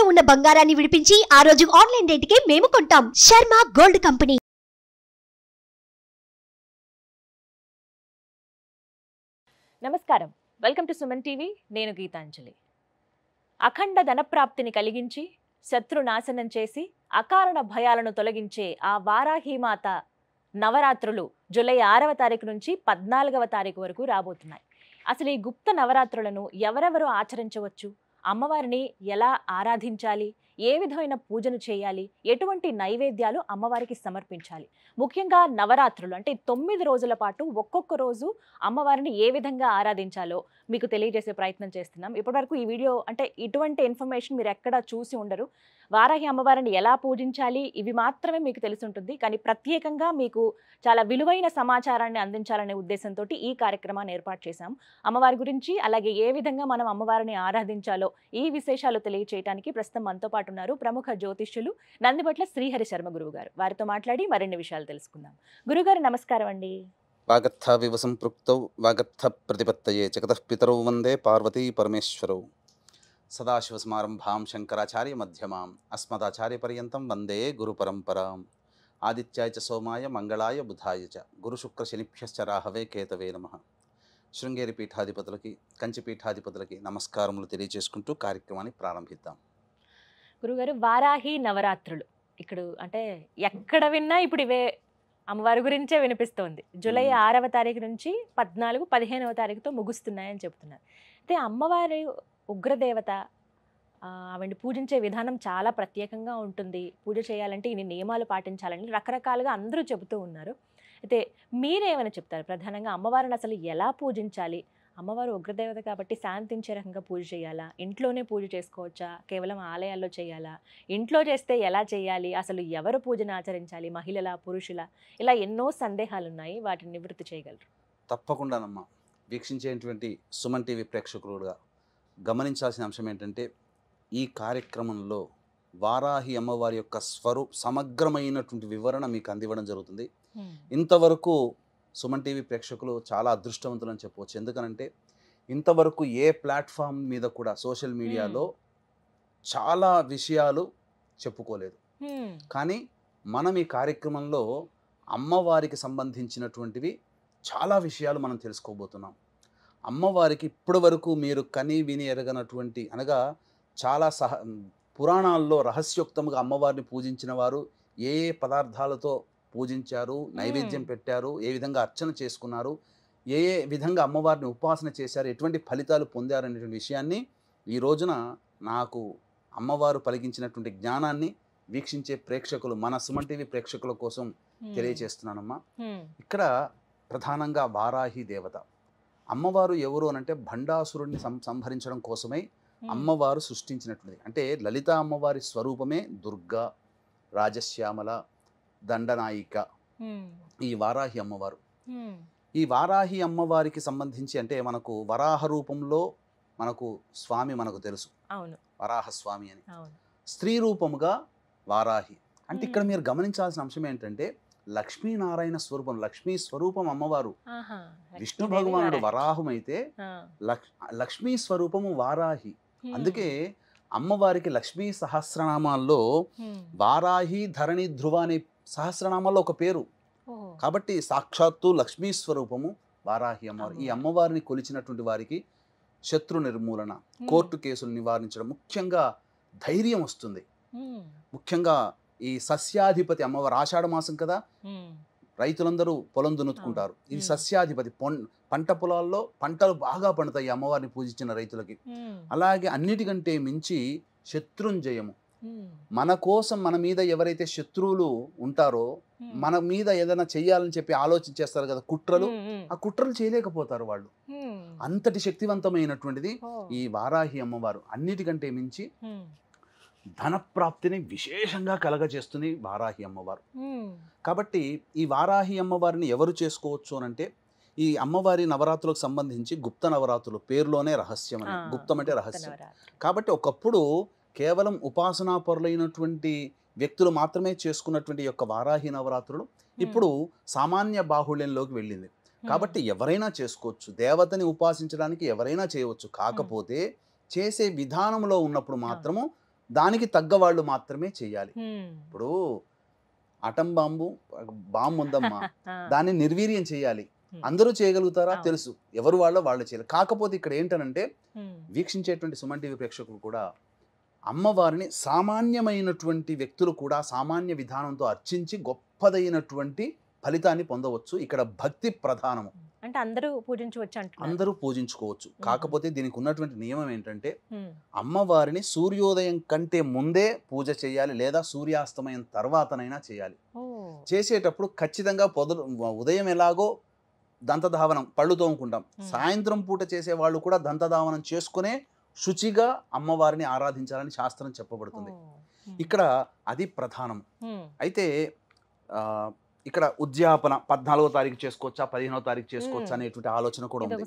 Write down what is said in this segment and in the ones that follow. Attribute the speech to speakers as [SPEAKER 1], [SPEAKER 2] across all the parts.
[SPEAKER 1] తాకట్టులో ఉన్న బంగారాన్ని విడిపించి ఆ రోజు ఆన్లైన్ రేటుకే మేము కొంటాం. Sharma gold company.
[SPEAKER 2] నమస్కారం, వెల్కమ్ టు సుమన్ టీవీ. నేను గీతాంజలి. అఖండ ధనప్రాప్తిని కలిగించి శత్రునాశనం చేసి అకారణ భయాలను తొలగించే ఆ వారాహీమాత నవరాత్రులు జూలై 6వ తారీఖు నుంచి 14వ తారీఖు వరకు రాబోతున్నాయి. అసలు ఈ గుప్త నవరాత్రులను ఎవరెవరు ఆచరించవచ్చు, అమ్మవారిని ఎలా ఆరాధించాలి, ఏ విధమైన పూజను చేయాలి, ఎటువంటి నైవేద్యాలు అమ్మవారికి సమర్పించాలి, ముఖ్యంగా నవరాత్రులు అంటే 9 రోజుల పాటు ఒక్కొక్క రోజు అమ్మవారిని ఏ విధంగా ఆరాధించాలో మీకు తెలియజేసే ప్రయత్నం చేస్తున్నాం. ఇప్పటివరకు ఈ వీడియో అంటే ఇటువంటి ఇన్ఫర్మేషన్ మీరు ఎక్కడ చూసి ఉండరు. వారాహి అమ్మవారిని ఎలా పూజించాలి ఇవి మాత్రమే మీకు తెలిసి ఉంటుంది. కానీ ప్రత్యేకంగా మీకు చాలా విలువైన సమాచారాన్ని అందించాలనే ఉద్దేశంతో ఈ కార్యక్రమాన్ని ఏర్పాటు చేశాం. అమ్మవారి గురించి అలాగే ఏ విధంగా మనం అమ్మవారిని ఆరాధించాలో ఈ విశేషాలు తెలియచేయడానికి ప్రస్తుతం మనతో పాటు ఉన్నారు ప్రముఖ జ్యోతిష్యులు నందిబట్ల శ్రీహరి శర్మ గురువు గారు. వారితో మాట్లాడి మరిన్ని విషయాలు తెలుసుకుందాం. గురుగారు నమస్కారం అండి.
[SPEAKER 3] వాగర్థ వివసంపృక్తౌ వాగర్థ ప్రతిపత్తయే జగతః పితరౌ వందే పార్వతీ పరమేశ్వరౌ. సదాశివసమారంభాం శంకరాచార్య మధ్యమాం అస్మదాచార్య పర్యంతం వందే గురు పరంపరాం. ఆదిత్యాయ చ సోమాయ మంగళాయ బుధాయ చ గురు శుక్ర శనిభ్యశ్చ రాహవే కేతవే నమః. శృంగేరి పీఠాధిపతులకి కంచి పీఠాధిపతులకి నమస్కారములు తెలియజేసుకుంటూ కార్యక్రమాన్ని ప్రారంభిద్దాం.
[SPEAKER 2] గురుగారు, వారాహి నవరాత్రులు ఇక్కడ అంటే ఎక్కడ విన్నా ఇప్పుడు ఇవే అమ్మవారి గురించే వినిపిస్తోంది. జూలై 6వ తారీఖు నుంచి 14, 15వ తారీఖుతో ముగుస్తున్నాయని చెప్తున్నారు. అయితే అమ్మవారి ఉగ్రదేవత, ఆవిడ్ని పూజించే విధానం చాలా ప్రత్యేకంగా ఉంటుంది. పూజ చేయాలంటే ఇన్ని నియమాలు పాటించాలని రకరకాలుగా అందరూ చెబుతూ ఉన్నారు. అయితే మీరేమైనా చెప్తారు? ప్రధానంగా అమ్మవారిని అసలు ఎలా పూజించాలి? అమ్మవారు ఉగ్రదేవత కాబట్టి శాంతించే రకంగా పూజ చేయాలా, ఇంట్లోనే పూజ చేసుకోవచ్చా, కేవలం ఆలయాల్లో చేయాలా, ఇంట్లో చేస్తే ఎలా చేయాలి, అసలు ఎవరు పూజను ఆచరించాలి, మహిళల పురుషుల, ఇలా ఎన్నో సందేహాలు ఉన్నాయి. వాటిని నివృత్తి చేయగలరు?
[SPEAKER 3] తప్పకుండానమ్మా. వీక్షించేటువంటి సుమన్ టీవీ ప్రేక్షకులుగా గమనించాల్సిన అంశం ఏంటంటే, ఈ కార్యక్రమంలో వారాహి అమ్మవారి యొక్క సమగ్రమైనటువంటి వివరణ మీకు అందివ్వడం జరుగుతుంది. ఇంతవరకు సుమన్ టీవీ ప్రేక్షకులు చాలా అదృష్టవంతులు అని చెప్పవచ్చు. ఎందుకనంటే ఇంతవరకు ఏ ప్లాట్ఫామ్ మీద కూడా సోషల్ మీడియాలో చాలా విషయాలు చెప్పుకోలేదు. కానీ మనం ఈ కార్యక్రమంలో అమ్మవారికి సంబంధించినటువంటివి చాలా విషయాలు మనం తెలుసుకోబోతున్నాం. అమ్మవారికి ఇప్పటి వరకు మీరు కని విని ఎరగనటువంటి అనగా చాలా పురాణాల్లో రహస్యోక్తంగా అమ్మవారిని పూజించిన వారు ఏ ఏ పదార్థాలతో పూజించారు, నైవేద్యం పెట్టారు, ఏ విధంగా అర్చన చేసుకున్నారు, ఏ ఏ విధంగా అమ్మవారిని ఉపాసన చేశారు, ఎటువంటి ఫలితాలు పొందారు అనేటువంటి విషయాన్ని ఈ రోజున నాకు అమ్మవారు పలికించినటువంటి జ్ఞానాన్ని వీక్షించే ప్రేక్షకులు, మన సుమన్ టీవీ ప్రేక్షకుల కోసం తెలియజేస్తున్నానమ్మా. ఇక్కడ ప్రధానంగా వారాహి దేవత అమ్మవారు ఎవరు అనంటే భండాసురుడిని సంహరించడం కోసమై అమ్మవారు సృష్టించినటువంటిది. అంటే లలిత అమ్మవారి స్వరూపమే దుర్గా, రాజశ్యామల, దండనాయిక ఈ వారాహి అమ్మవారు. ఈ వారాహి అమ్మవారికి సంబంధించి అంటే మనకు వరాహ రూపంలో మనకు స్వామి మనకు తెలుసు, వరాహ స్వామి అని. స్త్రీ రూపముగా వారాహి అంటే ఇక్కడ మీరు గమనించాల్సిన అంశం ఏంటంటే లక్ష్మీనారాయణ స్వరూపం, లక్ష్మీ స్వరూపం అమ్మవారు. విష్ణు భగవానుడు వరాహం అయితే లక్ష్మీ స్వరూపము వారాహి. అందుకే అమ్మవారికి లక్ష్మీ సహస్రనామాల్లో వారాహి, ధరణి, ధ్రువ అనే సహస్రనామాల్లో ఒక పేరు. కాబట్టి సాక్షాత్తు లక్ష్మీ స్వరూపము వారాహి అమ్మవారు. ఈ అమ్మవారిని కొలిచినటువంటి వారికి శత్రు నిర్మూలన, కోర్టు కేసులు నివారించడం, ముఖ్యంగా ధైర్యం వస్తుంది. ముఖ్యంగా ఈ సస్యాధిపతి అమ్మవారు, ఆషాఢ మాసం కదా, రైతులందరూ పొలం దున్నుకుంటారు. ఇది సస్యాధిపతి, పంట పొలాల్లో పంటలు బాగా పండుతాయి అమ్మవారిని పూజించిన రైతులకి. అలాగే అన్నిటికంటే మించి శత్రుంజయము. మన కోసం మన మీద ఎవరైతే శత్రువులు ఉంటారో, మన మీద ఏదైనా చెయ్యాలని చెప్పి ఆలోచించేస్తారు కదా కుట్రలు, ఆ కుట్రలు చేయలేకపోతారు వాళ్ళు. అంతటి శక్తివంతమైనటువంటిది ఈ వారాహి అమ్మవారు. అన్నిటికంటే మించి ధనప్రాప్తిని విశేషంగా కలగజేస్తుంది వారాహి అమ్మవారు. కాబట్టి ఈ వారాహి అమ్మవారిని ఎవరు చేసుకోవచ్చు అనంటే, ఈ అమ్మవారి నవరాత్రులకు సంబంధించి గుప్త నవరాత్రులు పేరులోనే రహస్యం అని, గుప్తం అంటే రహస్యం. కాబట్టి ఒకప్పుడు కేవలం ఉపాసనా పరులైనటువంటి వ్యక్తులు మాత్రమే చేసుకున్నటువంటి యొక్క వారాహి నవరాత్రులు ఇప్పుడు సామాన్య బాహుళ్యంలోకి వెళ్ళింది. కాబట్టి ఎవరైనా చేసుకోవచ్చు, దేవతని ఉపాసించడానికి ఎవరైనా చేయవచ్చు. కాకపోతే చేసే విధానంలో ఉన్నప్పుడు మాత్రము దానికి తగ్గ వాళ్ళు మాత్రమే చేయాలి. ఇప్పుడు అటం బాంబు ఉందమ్మా, దాన్ని నిర్వీర్యం చేయాలి. అందరూ చేయగలుగుతారా? తెలుసు, ఎవరు వాళ్ళు చేయాలి. కాకపోతే ఇక్కడ ఏంటనంటే వీక్షించేటువంటి సుమన్ టీవీ ప్రేక్షకులు కూడా అమ్మవారిని సామాన్యమైనటువంటి వ్యక్తులు కూడా సామాన్య విధానంతో అర్చించి గొప్పదైనటువంటి ఫలితాన్ని పొందవచ్చు. ఇక్కడ భక్తి ప్రధానము,
[SPEAKER 2] అంటే అందరూ పూజించవచ్చు అంటున్నారు.
[SPEAKER 3] అందరూ పూజించుకోవచ్చు. కాకపోతే దీనికి ఉన్నటువంటి నియమం ఏంటంటే అమ్మవారిని సూర్యోదయం కంటే ముందే పూజ చేయాలి, లేదా సూర్యాస్తమయం తర్వాతనైనా చేయాలి. చేసేటప్పుడు ఖచ్చితంగా ఉదయం ఎలాగో దంతధావనం, పళ్ళు తోముకుంటాం, సాయంత్రం పూట చేసే వాళ్ళు కూడా దంతధావనం చేసుకునే శుచిగా అమ్మవారిని ఆరాధించాలని శాస్త్రం చెప్పబడుతుంది. ఇక్కడ అది ప్రధానం. అయితే ఇక్కడ ఉద్యాపన 14వ తారీఖు చేసుకోవచ్చా, 15వ తారీఖు చేసుకోవచ్చా అనేటువంటి ఆలోచన కూడా ఉంది.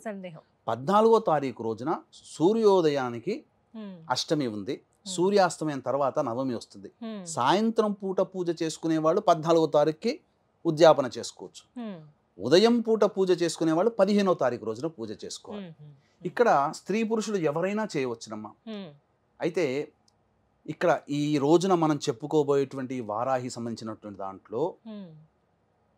[SPEAKER 3] 14వ తారీఖు రోజున సూర్యోదయానికి అష్టమి ఉంది, సూర్యాస్తమయం తర్వాత నవమి వస్తుంది. సాయంత్రం పూట పూజ చేసుకునే వాళ్ళు 14వ తారీఖుకి ఉద్యాపన చేసుకోవచ్చు. ఉదయం పూట పూజ చేసుకునే వాళ్ళు 15వ తారీఖు రోజున పూజ చేసుకోవాలి. ఇక్కడ స్త్రీ పురుషులు ఎవరైనా చేయవచ్చునమ్మా. అయితే ఇక్కడ ఈ రోజున మనం చెప్పుకోబోయేటువంటి వారాహి సంబంధించినటువంటి దాంట్లో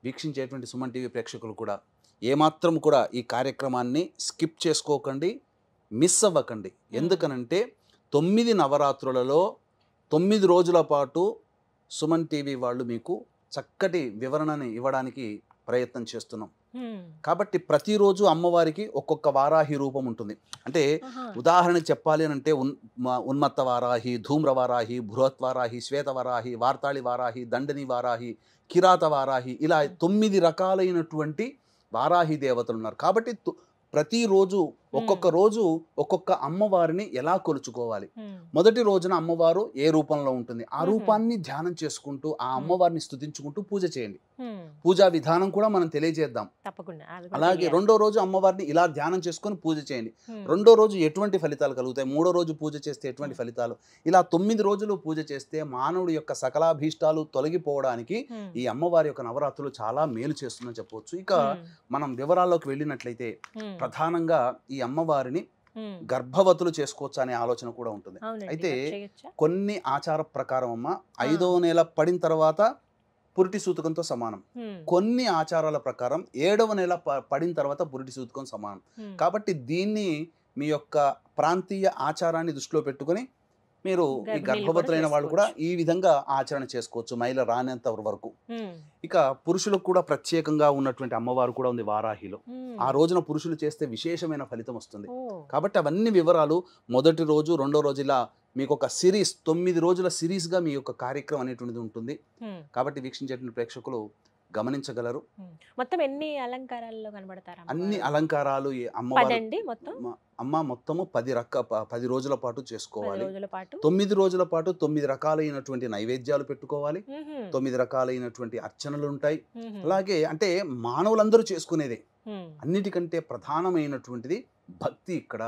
[SPEAKER 3] వీక్షించేటువంటి సుమన్ టీవీ ప్రేక్షకులు కూడా ఏమాత్రం కూడా ఈ కార్యక్రమాన్ని స్కిప్ చేసుకోకండి, మిస్ అవ్వకండి. ఎందుకనంటే 9 నవరాత్రులలో 9 రోజుల పాటు సుమన్ టీవీ వాళ్ళు మీకు చక్కటి వివరణని ఇవ్వడానికి ప్రయత్నం చేస్తున్నాం. కాబట్టి ప్రతిరోజు అమ్మవారికి ఒక్కొక్క వారాహి రూపం ఉంటుంది. అంటే ఉదాహరణకు చెప్పాలి అని అంటే ఉన్మత్త వారాహి, ధూమ్ర వారాహి, బృహత్ వారాహి, శ్వేత వారాహి, వార్తాళి వారాహి, దండని వారాహి, కిరాత వారాహి, ఇలా 9 రకాలైనటువంటి వారాహి దేవతలు ఉన్నారు. కాబట్టి ప్రతిరోజు ఒక్కొక్క రోజు ఒక్కొక్క అమ్మవారిని ఎలా కొలుచుకోవాలి. మొదటి రోజున అమ్మవారు ఏ రూపంలో ఉంటుంది, ఆ రూపాన్ని ధ్యానం చేసుకుంటూ ఆ అమ్మవారిని స్తుతించుకుంటూ పూజ చేయండి. పూజా విధానం కూడా మనం తెలియజేద్దాం. అలాగే రెండో రోజు అమ్మవారిని ఇలా ధ్యానం చేసుకొని పూజ చేయండి. రెండో రోజు ఎటువంటి ఫలితాలు కలుగుతాయి, మూడో రోజు పూజ చేస్తే ఎటువంటి ఫలితాలు, ఇలా 9 రోజులు పూజ చేస్తే మానవుడి యొక్క సకలాభీష్టాలు తొలగిపోవడానికి ఈ అమ్మవారి యొక్క నవరాత్రులు చాలా మేలు చేస్తుందని చెప్పవచ్చు. ఇక మనం వివరాల్లోకి వెళ్ళినట్లయితే ప్రధానంగా ఈ అమ్మవారిని గర్భవతులు చేసుకోవచ్చు అనే ఆలోచన కూడా ఉంటుంది. అయితే కొన్ని ఆచార ప్రకారం అమ్మ 5వ నెల పడిన తర్వాత పురిటి సూతకంతో సమానం, కొన్ని ఆచారాల ప్రకారం 7వ నెల పడిన తర్వాత పురిటి సూతకం సమానం. కాబట్టి దీన్ని మీ యొక్క ప్రాంతీయ ఆచారాన్ని దృష్టిలో పెట్టుకొని మీరు ఈ గర్భవతులైన వాళ్ళు కూడా ఈ విధంగా ఆచరణ చేసుకోవచ్చు మైల రానంత వరకు. ఇక పురుషులకు కూడా ప్రత్యేకంగా ఉన్నటువంటి అమ్మవారు కూడా ఉంది వారాహిలో. ఆ రోజున పురుషులు చేస్తే విశేషమైన ఫలితం వస్తుంది. కాబట్టి అవన్నీ వివరాలు మొదటి రోజు రెండో రోజు ఇలా మీకు ఒక సిరీస్ 9 రోజుల సిరీస్గా మీ యొక్క కార్యక్రమం అనేటువంటిది ఉంటుంది. కాబట్టి వీక్షించేటువంటి ప్రేక్షకులు గమనించగలరు.
[SPEAKER 2] మొత్తం ఎన్ని అలంకారాల్లో కనబడతారు?
[SPEAKER 3] అన్ని అలంకారాలు అమ్మ మొత్తము 10 రోజుల పాటు చేసుకోవాలి. 9 రోజుల పాటు 9 రకాలైనటువంటి నైవేద్యాలు పెట్టుకోవాలి, 9 రకాలైనటువంటి అర్చనలు ఉంటాయి. అలాగే అంటే మానవులందరూ చేసుకునేదే. అన్నిటికంటే ప్రధానమైనటువంటిది భక్తి ఇక్కడ.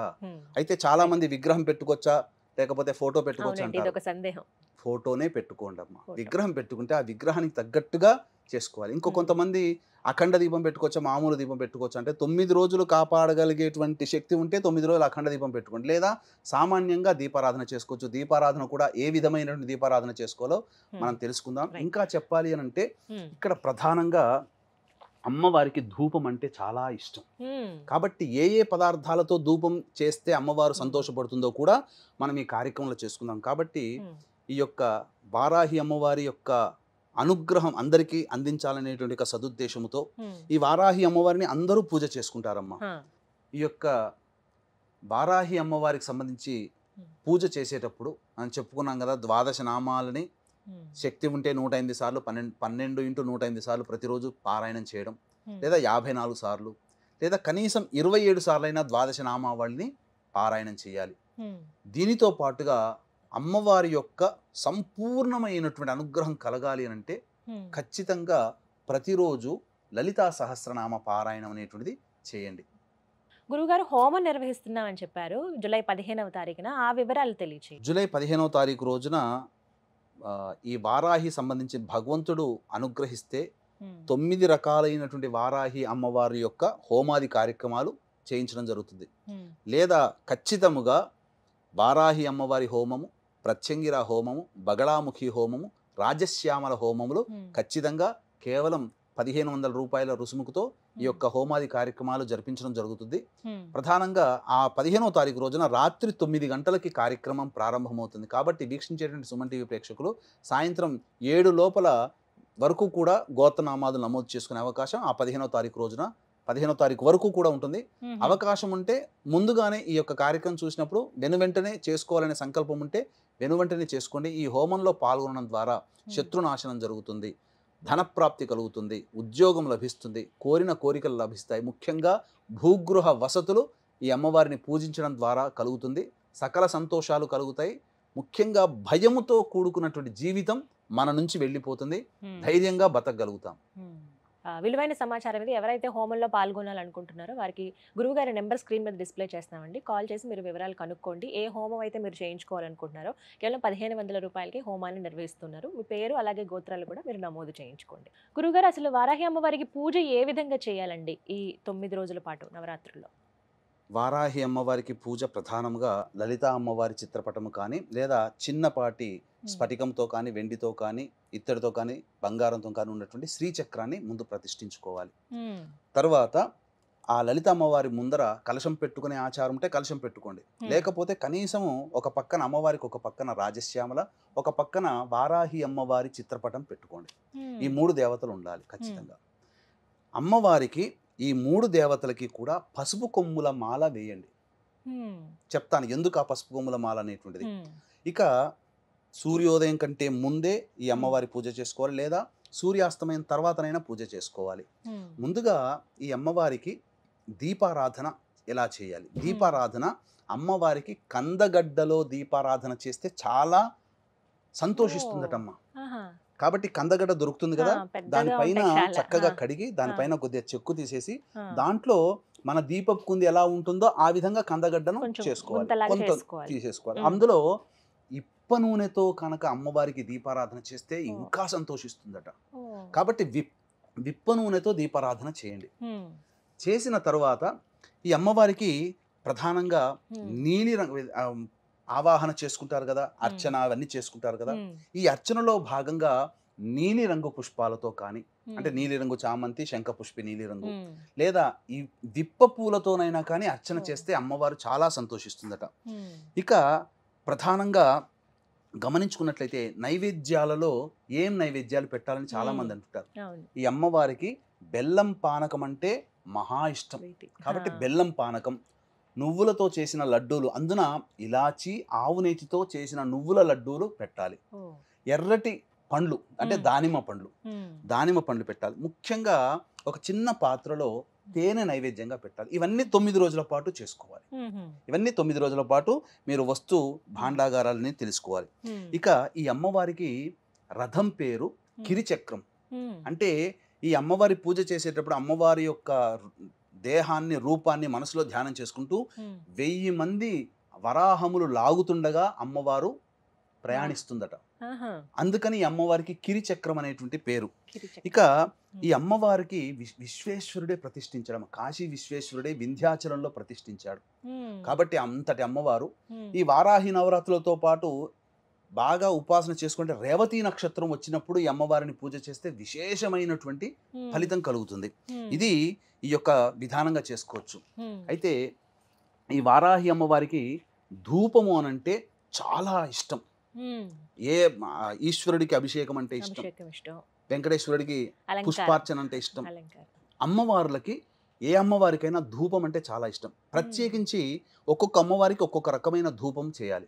[SPEAKER 3] అయితే చాలా మంది విగ్రహం పెట్టుకోవచ్చా లేకపోతే ఫోటో పెట్టుకోవచ్చా అంటారు. ఫోటోనే పెట్టుకోండి అమ్మ. విగ్రహం పెట్టుకుంటే ఆ విగ్రహానికి తగ్గట్టుగా చేసుకోవాలి. ఇంకో కొంతమంది అఖండ దీపం పెట్టుకోవచ్చా మామూలు దీపం పెట్టుకోవచ్చు అంటే 9 రోజులు కాపాడగలిగేటువంటి శక్తి ఉంటే 9 రోజులు అఖండ దీపం పెట్టుకోండి, లేదా సామాన్యంగా దీపారాధన చేసుకోవచ్చు. దీపారాధన కూడా ఏ విధమైనటువంటి దీపారాధన చేసుకోవాలో మనం తెలుసుకుందాం. ఇంకా చెప్పాలి అని అంటే ఇక్కడ ప్రధానంగా అమ్మవారికి ధూపం అంటే చాలా ఇష్టం. కాబట్టి ఏ పదార్థాలతో ధూపం చేస్తే అమ్మవారు సంతోషపడుతుందో కూడా మనం ఈ కార్యక్రమంలో చేసుకుందాం. కాబట్టి ఈ యొక్క వారాహి అమ్మవారి యొక్క అనుగ్రహం అందరికీ అందించాలనేటువంటి ఒక సదుద్దేశంతో ఈ వారాహి అమ్మవారిని అందరూ పూజ చేసుకుంటారమ్మా. ఈ యొక్క వారాహి అమ్మవారికి సంబంధించి పూజ చేసేటప్పుడు మనం చెప్పుకున్నాం కదా, 12 నామాలని శక్తి ఉంటే 108 సార్లు 12 × 108 సార్లు ప్రతిరోజు పారాయణం చేయడం, లేదా 54 సార్లు, లేదా కనీసం 27 సార్లైనా 12 నామావళిని పారాయణం చేయాలి. దీనితో పాటుగా అమ్మవారి యొక్క సంపూర్ణమైనటువంటి అనుగ్రహం కలగాలి అని అంటే ఖచ్చితంగా ప్రతిరోజు లలితా సహస్రనామ పారాయణం అనేటువంటిది చేయండి.
[SPEAKER 2] గురుగారు హోమం నిర్వహిస్తున్నామని చెప్పారు జూలై 15వ తారీఖున, ఆ వివరాలు తెలియచేయండి.
[SPEAKER 3] జూలై 15వ తారీఖు రోజున ఈ వారాహి సంబంధించి భగవంతుడు అనుగ్రహిస్తే 9 రకాలైనటువంటి వారాహి అమ్మవారి యొక్క హోమాది కార్యక్రమాలు చేయించడం జరుగుతుంది. లేదా ఖచ్చితముగా వారాహి అమ్మవారి హోమము ప్రత్యంగిర హోమము, బగళాముఖి హోమము, రాజశ్యామల హోమములు ఖచ్చితంగా కేవలం 1500 రూపాయల రుసుముకుతో ఈ యొక్క హోమాది కార్యక్రమాలు జరిపించడం జరుగుతుంది. ప్రధానంగా ఆ 15వ తారీఖు రోజున రాత్రి 9 గంటలకి కార్యక్రమం ప్రారంభమవుతుంది. కాబట్టి వీక్షించేటువంటి సుమన్ టీవీ ప్రేక్షకులు సాయంత్రం 7 లోపల వరకు కూడా గోత్రనామాలు నమోదు చేసుకునే అవకాశం ఆ 15వ తారీఖు రోజున 15వ తారీఖు వరకు కూడా ఉంటుంది. అవకాశం ఉంటే ముందుగానే ఈ యొక్క కార్యక్రమం చూసినప్పుడు వెనువెంటనే చేసుకోవాలనే సంకల్పం ఉంటే వెనువెంటనే చేసుకోండి. ఈ హోమంలో పాల్గొనడం ద్వారా శత్రునాశనం జరుగుతుంది, ధనప్రాప్తి కలుగుతుంది, ఉద్యోగం లభిస్తుంది, కోరిన కోరికలు లభిస్తాయి. ముఖ్యంగా భూగృహ వసతులు ఈ అమ్మవారిని పూజించడం ద్వారా కలుగుతుంది. సకల సంతోషాలు కలుగుతాయి. ముఖ్యంగా భయముతో కూడుకున్నటువంటి జీవితం మన నుంచి వెళ్ళిపోతుంది. ధైర్యంగా బతకగలుగుతాం.
[SPEAKER 2] విలువైన సమాచారం ఇది. ఎవరైతే హోమంలో పాల్గొనాలనుకుంటున్నారో వారికి గురువుగారి నెంబర్ స్క్రీన్ మీద డిస్ప్లే చేస్తామండి. కాల్ చేసి మీరు వివరాలు కనుక్కోండి. ఏ హోమం అయితే మీరు చేయించుకోవాలనుకుంటున్నారో కేవలం 1500 రూపాయలకి హోమాన్ని నిర్వహిస్తున్నారు. మీ పేరు అలాగే గోత్రాలు కూడా మీరు నమోదు చేయించుకోండి. గురువుగారు, అసలు వారాహి అమ్మవారికి పూజ ఏ విధంగా చేయాలండి ఈ 9 రోజుల పాటు నవరాత్రుల్లో?
[SPEAKER 3] వారాహి అమ్మవారికి పూజ ప్రధానంగా లలితా అమ్మవారి చిత్రపటము కానీ లేదా చిన్నపాటి స్ఫటికంతో కానీ వెండితో కానీ ఇత్తడితో కానీ బంగారంతో కానీ ఉన్నటువంటి శ్రీచక్రాన్ని ముందు ప్రతిష్ఠించుకోవాలి. తర్వాత ఆ లలిత అమ్మవారి ముందర కలశం పెట్టుకునే ఆచారం ఉంటే కలశం పెట్టుకోండి. లేకపోతే కనీసము ఒక పక్కన అమ్మవారికి ఒక పక్కన రాజశ్యామల, ఒక పక్కన వారాహి అమ్మవారి చిత్రపటం పెట్టుకోండి. ఈ 3 దేవతలు ఉండాలి ఖచ్చితంగా. అమ్మవారికి ఈ 3 దేవతలకి కూడా పసుపు కొమ్ముల మాల వేయండి. చెప్తాను ఎందుకు ఆ పసుపు కొమ్ముల మాల అనేటువంటిది. ఇక సూర్యోదయం కంటే ముందే ఈ అమ్మవారి పూజ చేసుకోవాలి, లేదా సూర్యాస్తమయం తర్వాతనైనా పూజ చేసుకోవాలి. ముందుగా ఈ అమ్మవారికి దీపారాధన ఎలా చేయాలి? దీపారాధన అమ్మవారికి కందగడ్డలో దీపారాధన చేస్తే చాలా సంతోషిస్తుందటమ్మ. కాబట్టి కందగడ్డ దొరుకుతుంది కదా, దానిపైన చక్కగా కడిగి దానిపైన కొద్దిగా చెక్కు తీసేసి దాంట్లో మన దీపపు కుంది ఎలా ఉంటుందో ఆ విధంగా కందగడ్డను చేసుకోవాలి, కొంత తీసేసుకోవాలి. అందులో ఇప్ప నూనెతో కనుక అమ్మవారికి దీపారాధన చేస్తే ఇంకా సంతోషిస్తుందట. కాబట్టి విప్ప నూనెతో దీపారాధన చేయండి. చేసిన తర్వాత ఈ అమ్మవారికి ప్రధానంగా నీలి రంగు ఆవాహన చేసుకుంటారు కదా, అర్చన అవన్నీ చేసుకుంటారు కదా. ఈ అర్చనలో భాగంగా నీలి రంగు పుష్పాలతో కానీ, అంటే నీలిరంగు చామంతి, శంఖపుష్పి నీలిరంగు, లేదా ఈ విప్ప పూలతోనైనా కానీ అర్చన చేస్తే అమ్మవారు చాలా సంతోషిస్తుందట. ఇక ప్రధానంగా గమనించుకున్నట్లయితే నైవేద్యాలలో ఏం నైవేద్యాలు పెట్టాలని చాలా మంది అంటుంటారు. ఈ అమ్మవారికి బెల్లం పానకం అంటే మహా ఇష్టం. కాబట్టి బెల్లం పానకం, నువ్వులతో చేసిన లడ్డూలు, అందున ఇలాచి ఆవు నేతితో చేసిన నువ్వుల లడ్డూలు పెట్టాలి. ఎర్రటి పండ్లు అంటే దానిమ్మ పండ్లు పెట్టాలి. ముఖ్యంగా ఒక చిన్న పాత్రలో తేనె నైవేద్యంగా పెట్టాలి. ఇవన్నీ 9 రోజుల పాటు చేసుకోవాలి. ఇవన్నీ 9 రోజుల పాటు మీరు వస్తు భాండాగారాలని తెలుసుకోవాలి. ఇక ఈ అమ్మవారికి రథం పేరు కిరిచక్రం. అంటే ఈ అమ్మవారి పూజ చేసేటప్పుడు అమ్మవారి యొక్క దేహాన్ని, రూపాన్ని మనసులో ధ్యానం చేసుకుంటూ 1000 మంది వరాహములు లాగుతుండగా అమ్మవారు ప్రయాణిస్తుందట. అందుకని ఈ అమ్మవారికి కిరిచక్రం అనేటువంటి పేరు. ఇక ఈ అమ్మవారికి విశ్వేశ్వరుడే ప్రతిష్ఠించడం, కాశీ విశ్వేశ్వరుడే వింధ్యాచలంలో ప్రతిష్ఠించాడు. కాబట్టి అంతటి అమ్మవారు ఈ వారాహి నవరాత్రులతో పాటు బాగా ఉపాసన చేసుకుంటే రేవతి నక్షత్రం వచ్చినప్పుడు ఈ అమ్మవారిని పూజ చేస్తే విశేషమైనటువంటి ఫలితం కలుగుతుంది. ఇది ఈ యొక్క విధానంగా చేసుకోవచ్చు. అయితే ఈ వారాహి అమ్మవారికి ధూపము అనంటే చాలా ఇష్టం. ఏ ఈశ్వరుడికి అభిషేకం అంటే ఇష్టం, వెంకటేశ్వరుడికి పుష్పార్చన అంటే ఇష్టం. అమ్మవార్లకి ఏ అమ్మవారికైనా ధూపం అంటే చాలా ఇష్టం. ప్రత్యేకించి ఒక్కొక్క అమ్మవారికి ఒక్కొక్క రకమైన ధూపం చేయాలి.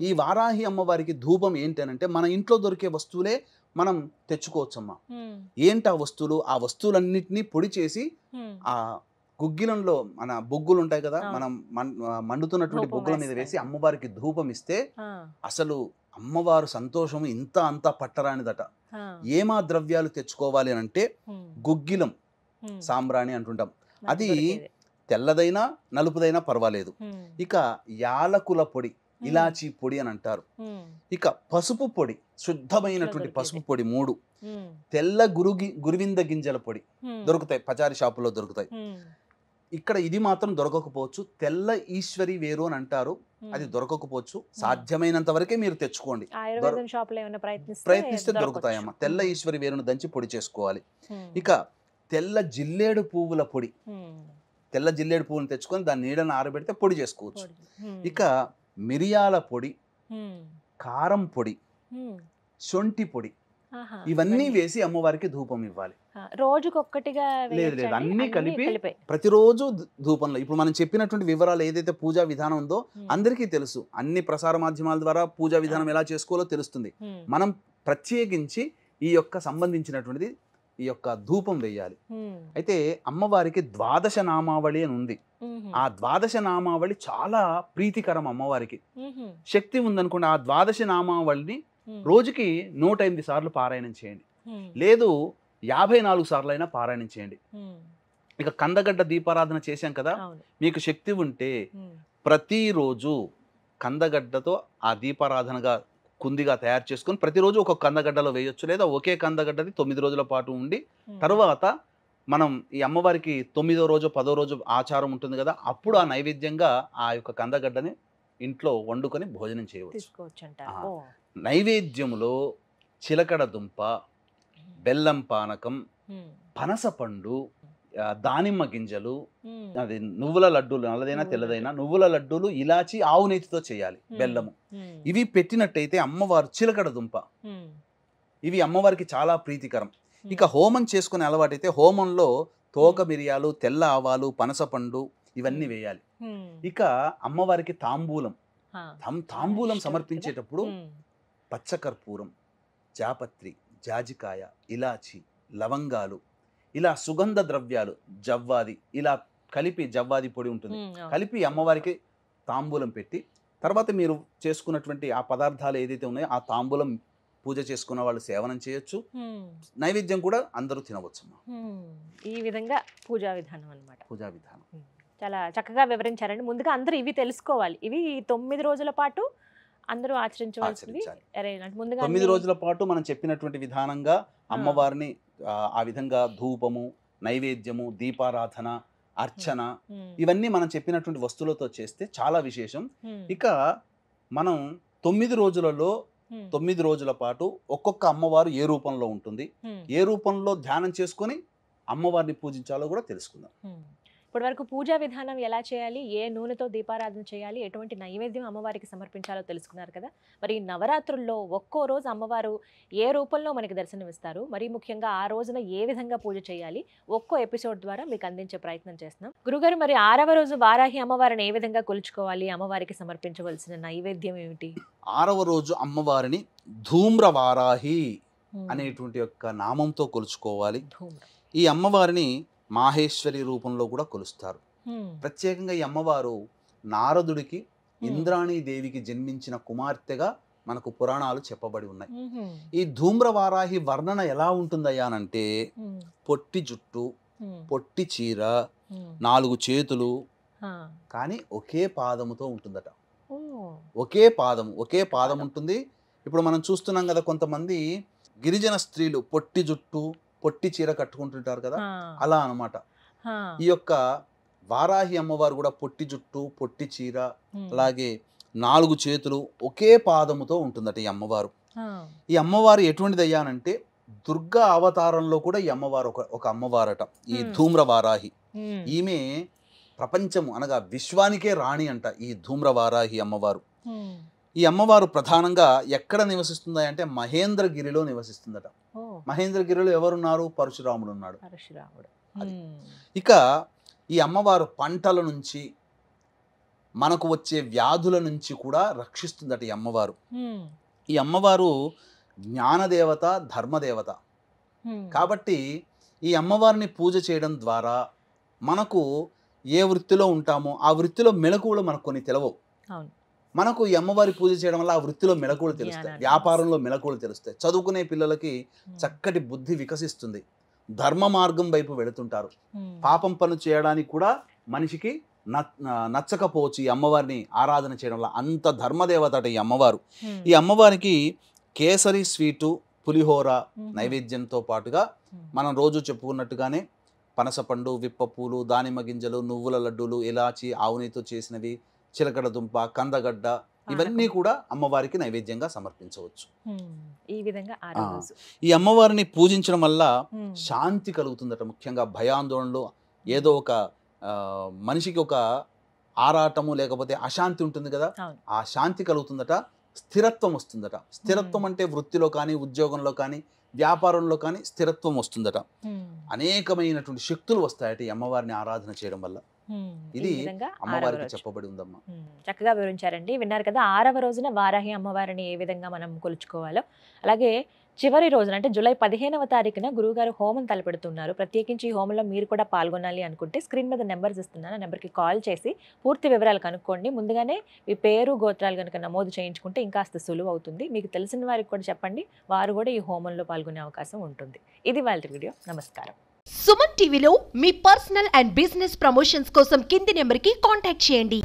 [SPEAKER 3] ఈ వారాహి అమ్మవారికి ధూపం ఏంటనంటే మన ఇంట్లో దొరికే వస్తువులే మనం తెచ్చుకోవచ్చమ్మా. ఏంటి ఆ వస్తువులు? ఆ వస్తువులన్నిటినీ పొడి చేసి ఆ గుగ్గిలంలో మన బొగ్గులు ఉంటాయి కదా, మనం మండుతున్నటువంటి బొగ్గుల మీద వేసి అమ్మవారికి ధూపం ఇస్తే అసలు అమ్మవారు సంతోషము ఇంత అంతా పట్టరానిదట. ఏమా ద్రవ్యాలు తెచ్చుకోవాలి అని అంటే గుగ్గిలం, సాంబ్రాణి అంటుంటాం. అది తెల్లదైనా నలుపుదైనా పర్వాలేదు. ఇక యాలకుల పొడి, ఇలాచీ పొడి అని అంటారు. ఇక పసుపు పొడి, శుద్ధమైనటువంటి పసుపు పొడి 3, తెల్ల గురువింద గింజల పొడి దొరుకుతాయి, పచారీ షాపులో దొరుకుతాయి. ఇక్కడ ఇది మాత్రం దొరకకపోవచ్చు. తెల్ల ఈశ్వరి వేరు అని అంటారు, అది దొరకకపోవచ్చు. సాధ్యమైనంత వరకే మీరు తెచ్చుకోండి.
[SPEAKER 2] ఆయుర్వేదం షాప్ లో ఏమైనా
[SPEAKER 3] ప్రయత్నిస్తే దొరుకుతాయమ్మా. తెల్ల ఈశ్వరి వేరును దంచి పొడి చేసుకోవాలి. ఇక తెల్ల జిల్లేడు పువ్వుల పొడి, తెల్ల జిల్లేడు పువ్వును తెచ్చుకొని దాన్ని నీడను ఆరబెడితే పొడి చేసుకోవచ్చు. ఇక మిరియాల పొడి, కారం పొడి, శొంఠి పొడి, ఇవన్నీ వేసి అమ్మవారికి ధూపం ఇవ్వాలి.
[SPEAKER 2] రోజుకొక్కటిగా
[SPEAKER 3] లేదు లేదు, అన్ని కలిపి ప్రతిరోజు ధూపంలో. ఇప్పుడు మనం చెప్పినటువంటి వివరాలు ఏదైతే పూజా విధానం ఉందో అందరికీ తెలుసు. అన్ని ప్రసార మాధ్యమాల ద్వారా పూజా విధానం ఎలా చేసుకోవాలో తెలుస్తుంది. మనం ప్రత్యేకించి ఈ యొక్క సంబంధించినటువంటిది ఈ యొక్క ధూపం వేయాలి. అయితే అమ్మవారికి ద్వాదశ నామావళి అని ఉంది. ఆ ద్వాదశ నామావళి చాలా ప్రీతికరం అమ్మవారికి. శక్తి ఉందనుకోండి, ఆ ద్వాదశ నామావళిని రోజుకి 108 సార్లు పారాయణం చేయండి, లేదు 54 సార్లు అయినా పారాయణం చేయండి. ఇక కందగడ్డ దీపారాధన చేశాం కదా, మీకు శక్తి ఉంటే ప్రతిరోజు కందగడ్డతో ఆ దీపారాధనగా కుందిగా తయారు చేసుకొని ప్రతిరోజు ఒక కందగడ్డలో వేయొచ్చు, లేదా ఒకే కందగడ్డది 9 రోజుల పాటు ఉండి తర్వాత మనం ఈ అమ్మవారికి 9వ రోజు 10వ రోజు ఆచారం ఉంటుంది కదా, అప్పుడు ఆ నైవేద్యంగా ఆ యొక్క కందగడ్డని ఇంట్లో వండుకొని భోజనం చేయవచ్చు. నైవేద్యములో చిలకడ దుంప, బెల్లం పానకం, పనసపండు, దానిమ్మ గింజలు, అది నువ్వుల లడ్డూలు, నల్లదైనా తెల్లదైనా నువ్వుల లడ్డూలు, ఇలాచి, ఆవు నెయ్యితో చేయాలి, బెల్లము, ఇవి పెట్టినట్టయితే అమ్మవారు చిలకడ దుంప, ఇవి అమ్మవారికి చాలా ప్రీతికరం. ఇక హోమం చేసుకునే అలవాటైతే హోమంలో తోక మిరియాలు, తెల్ల ఆవాలు, పనసపండు ఇవన్నీ వేయాలి. ఇక అమ్మవారికి తాంబూలం సమర్పించేటప్పుడు పచ్చకర్పూరం, జాపత్రి, జాజికాయ, ఇలాచి, లవంగాలు, ఇలా సుగంధ ద్రవ్యాలు, జవ్వాది, ఇలా కలిపి, జవ్వాది పొడి ఉంటుంది, కలిపి అమ్మవారికి తాంబూలం పెట్టి తర్వాత మీరు చేసుకున్నటువంటి ఆ పదార్థాలు ఏదైతే ఉన్నాయో ఆ తాంబూలం పూజ చేసుకున్న వాళ్ళు సేవనం చేయొచ్చు, నైవేద్యం కూడా అందరూ తినవచ్చు.
[SPEAKER 2] ఈ విధంగా పూజా విధానం అన్నమాట.
[SPEAKER 3] పూజా విధానం
[SPEAKER 2] చాలా చక్కగా వివరించారండి. ముందుగా అందరూ ఇవి తెలుసుకోవాలి. ఇవి 9 రోజుల పాటు అందరూ ఆచరించవలసింది.
[SPEAKER 3] 9 రోజుల పాటు మనం చెప్పినటువంటి విధానంగా అమ్మవారిని ఆ విధంగా ధూపము, నైవేద్యము, దీపారాధన, అర్చన, ఇవన్నీ మనం చెప్పినటువంటి వస్తువులతో చేస్తే చాలా విశేషం. ఇక మనం 9 రోజులలో 9 రోజుల పాటు ఒక్కొక్క అమ్మవారు ఏ రూపంలో ఉంటుంది, ఏ రూపంలో ధ్యానం చేసుకొని అమ్మవారిని పూజించాలో కూడా తెలుసుకుందాం.
[SPEAKER 2] ఇప్పటి వరకు పూజా విధానం ఎలా చేయాలి, ఏ నూనెతో దీపారాధన చేయాలి, ఎటువంటి నైవేద్యం అమ్మవారికి సమర్పించాలో తెలుసుకున్నారు కదా. మరి నవరాత్రుల్లో ఒక్కో రోజు అమ్మవారు ఏ రూపంలో మనకి దర్శనమిస్తారు, మరి ముఖ్యంగా ఆ రోజున ఏ విధంగా పూజ చేయాలి, ఒక్కో ఎపిసోడ్ ద్వారా మీకు అందించే ప్రయత్నం చేస్తున్నాం. గురుగారు, మరి 6వ రోజు వారాహి అమ్మవారిని ఏ విధంగా కొలుచుకోవాలి, అమ్మవారికి సమర్పించవలసిన నైవేద్యం ఏమిటి?
[SPEAKER 3] 6వ రోజు అమ్మవారిని ధూమ్ర వారాహి అనేటువంటి యొక్క నామంతో కొలుచుకోవాలి. ఈ అమ్మవారిని మాహేశ్వరి రూపంలో కూడా కొలుస్తారు. ప్రత్యేకంగా ఈ అమ్మవారు నారదుడికి, ఇంద్రాణీ దేవికి జన్మించిన కుమార్తెగా మనకు పురాణాలు చెప్పబడి ఉన్నాయి. ఈ ధూమ్రవారాహి వర్ణన ఎలా ఉంటుందయ్యానంటే పొట్టి జుట్టు, పొట్టి చీర, 4 చేతులు, కానీ ఒకే పాదముతో ఉంటుందట. ఒకే పాదం ఉంటుంది. ఇప్పుడు మనం చూస్తున్నాం కదా, కొంతమంది గిరిజన స్త్రీలు పొట్టి జుట్టు, పొట్టి చీర కట్టుకుంటుంటారు కదా, అలా అన్నమాట. ఈ యొక్క వారాహి అమ్మవారు కూడా పొట్టి జుట్టు, పొట్టి చీర, అలాగే 4 చేతులు, ఒకే పాదముతో ఉంటుందట ఈ అమ్మవారు. ఈ అమ్మవారు ఎటువంటిది అయ్యానంటే దుర్గా అవతారంలో కూడా ఈ అమ్మవారు ఒక అమ్మవారట, ఈ ధూమ్ర వారాహి. ఈమె ప్రపంచము అనగా విశ్వానికే రాణి అంట ఈ ధూమ్ర వారాహి అమ్మవారు. ఈ అమ్మవారు ప్రధానంగా ఎక్కడ నివసిస్తుందా అంటే మహేంద్రగిరిలో నివసిస్తుందట. మహేంద్రగిరిలో ఎవరున్నారు? పరశురాముడు ఉన్నాడు. ఇక ఈ అమ్మవారు పంటల నుంచి, మనకు వచ్చే వ్యాధుల నుంచి కూడా రక్షిస్తుందట ఈ అమ్మవారు. ఈ అమ్మవారు జ్ఞానదేవత, ధర్మదేవత కాబట్టి ఈ అమ్మవారిని పూజ చేయడం ద్వారా మనకు ఏ వృత్తిలో ఉంటామో ఆ వృత్తిలో మెలకువలు మనకు కొన్ని తెలవవు. మనకు ఈ అమ్మవారి పూజ చేయడం వల్ల ఆ వృత్తిలో మెలకువలు తెలుస్తాయి, వ్యాపారంలో మెలకువలు తెలుస్తాయి, చదువుకునే పిల్లలకి చక్కటి బుద్ధి వికసిస్తుంది, ధర్మ మార్గం వైపు వెళుతుంటారు. పాపం పనులు చేయడానికి కూడా మనిషికి నచ్చకపోవచ్చు ఈ అమ్మవారిని ఆరాధన చేయడం వల్ల. అంత ధర్మదేవత అట ఈ అమ్మవారు. ఈ అమ్మవారికి కేసరి స్వీటు, పులిహోర నైవేద్యంతో పాటుగా మనం రోజు చెప్పుకున్నట్టుగానే పనసపండు, విప్పపూలు, దానిమ్మ గింజలు, నువ్వుల లడ్డూలు, ఇలాచి, ఆవునితో చేసినవి, చిలకడ దుంప, కందగడ్డ, ఇవన్నీ కూడా అమ్మవారికి నైవేద్యంగా సమర్పించవచ్చు.
[SPEAKER 2] ఈ విధంగా ఆరవ రోజు
[SPEAKER 3] ఈ అమ్మవారిని పూజించడం వల్ల శాంతి కలుగుతుందట. ముఖ్యంగా భయాందోళనలు, ఏదో ఒక మనిషికి ఒక ఆరాటము లేకపోతే అశాంతి ఉంటుంది కదా, ఆ శాంతి కలుగుతుందట, స్థిరత్వం వస్తుందట. స్థిరత్వం అంటే వృత్తిలో కానీ, ఉద్యోగంలో కానీ, వ్యాపారంలో కానీ స్థిరత్వం వస్తుందట. అనేకమైనటువంటి శక్తులు వస్తాయట ఈ అమ్మవారిని ఆరాధన చేయడం వల్ల. ఇది అమ్మవారికి చెప్పబడి ఉందమ్మా.
[SPEAKER 2] చక్కగా వివరించారండి. విన్నారు కదా, 6వ రోజున వారాహి అమ్మవారిని ఏ విధంగా మనం కొలుచుకోవాలో. అలాగే చివరి రోజున అంటే జూలై 15వ తారీఖున గురువుగారు హోమం తలపెడుతున్నారు. ప్రత్యేకించి ఈ హోమంలో మీరు కూడా పాల్గొనాలి అనుకుంటే స్క్రీన్ మీద నెంబర్స్ ఇస్తున్నాను, ఆ నెంబర్కి కాల్ చేసి పూర్తి వివరాలు కనుక్కోండి. ముందుగానే మీ పేరు, గోత్రాలు కనుక నమోదు చేయించుకుంటే ఇంకాస్త సులువు అవుతుంది. మీకు తెలిసిన వారికి కూడా చెప్పండి, వారు కూడా ఈ హోమంలో పాల్గొనే అవకాశం ఉంటుంది. ఇది వాళ్ళ వీడియో. నమస్కారం.
[SPEAKER 1] సుమన్ టీవీలో మీ పర్సనల్ అండ్ బిజినెస్ ప్రమోషన్స్ కోసం కింది నెంబర్కి కాంటాక్ట్ చేయండి.